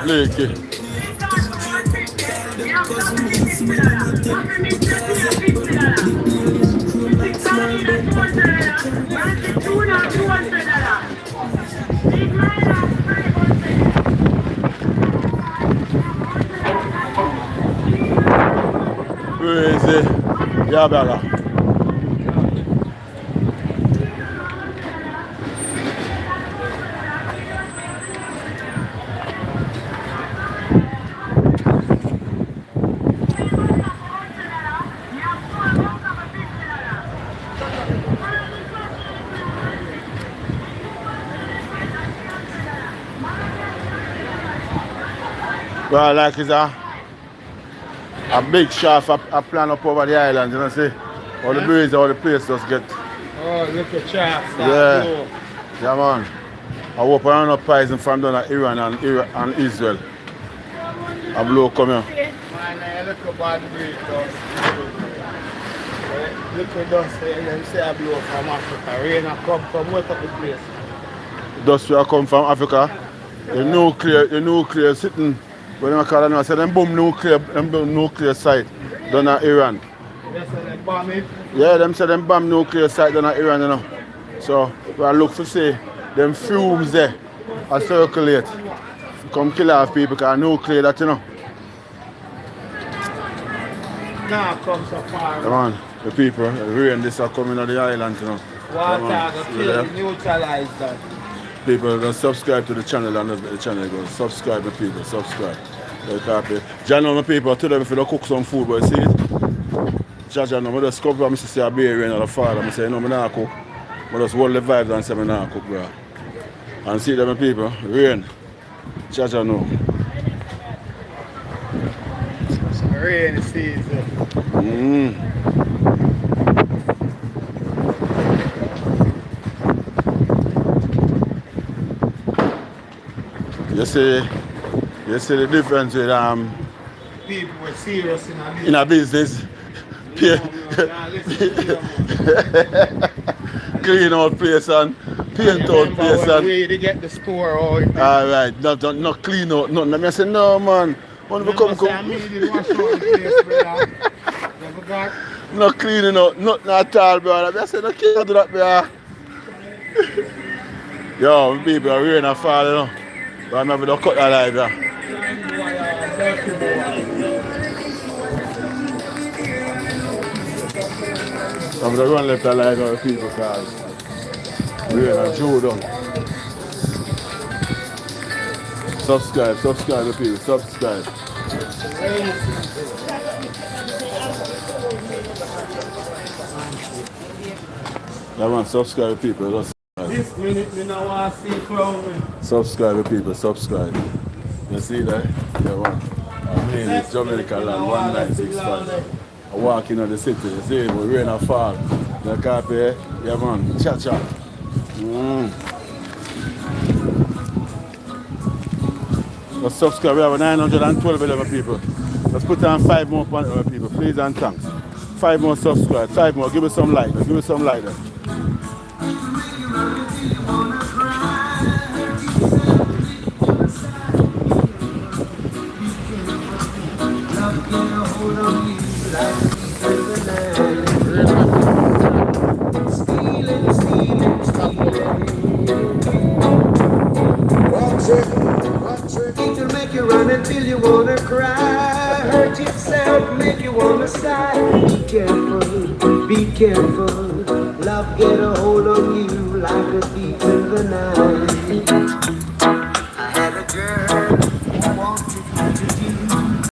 Leaky. Where is it? Yeah, brother. Well, like it's a big shaft a plan up over the island, you know, see? All the breeze, all the place just get. Oh, look at shaft. Yeah. Yeah, man. I hope I don't have poison from down at Iran and Israel. A blow come here. Man, look at bad breeze, look at dust, and then say I blow from Africa. Rain come from what of the place? Dust will come from Africa. The nuclear sitting. When I call them, I say them nuclear site down at Iran. They say them bomb it? Yeah, them say them bomb nuclear site down at Iran, you know. So I look to see them fumes there are circulate. Come kill off people because nuclear that, you know. Now come so far. Come on, the people, the rain, this are coming on the island, you know. Water, kill, neutralize that. People don't subscribe to the channel and the channel goes. Subscribe the people, subscribe. John know my people, I tell them if you don't cook some food, but you see it? John know, I just come from say a beer and the father. I say, no, I'm not cook. I just hold the vibes and say I'm not cook, bro. And see them my people, rain. John know. It's rain season. You see the difference with people were serious in a business. Clean out place and paint out place and to get the store out. Alright, not clean out nothing. I say no man. When we come not cleaning out nothing at all, brother. I say no can't do that, brother. Yo, people are rain and fall, you know. But I'm never gonna cut that live, yeah. I'm gonna run left that live with people because we're in a judo. Subscribe to people, subscribe. Yeah man, subscribe to people. This minute, we don't want to see clown. Subscribe to people, subscribe. You see that? Yeah, man. I mean, it's Jamaica land, 1965. I walk into the city, you see, we rain and fall. The carpet, yeah, man, cha-cha. Let's subscribe, we have 912 people. Let's put on 5 more people, please and thanks. 5 more subscribe, 5 more, give me some like, give me some like. It'll make you run until you wanna cry. Hurt yourself, make you wanna sigh. Be careful, be careful. Love get a hold of you like a thief in the night.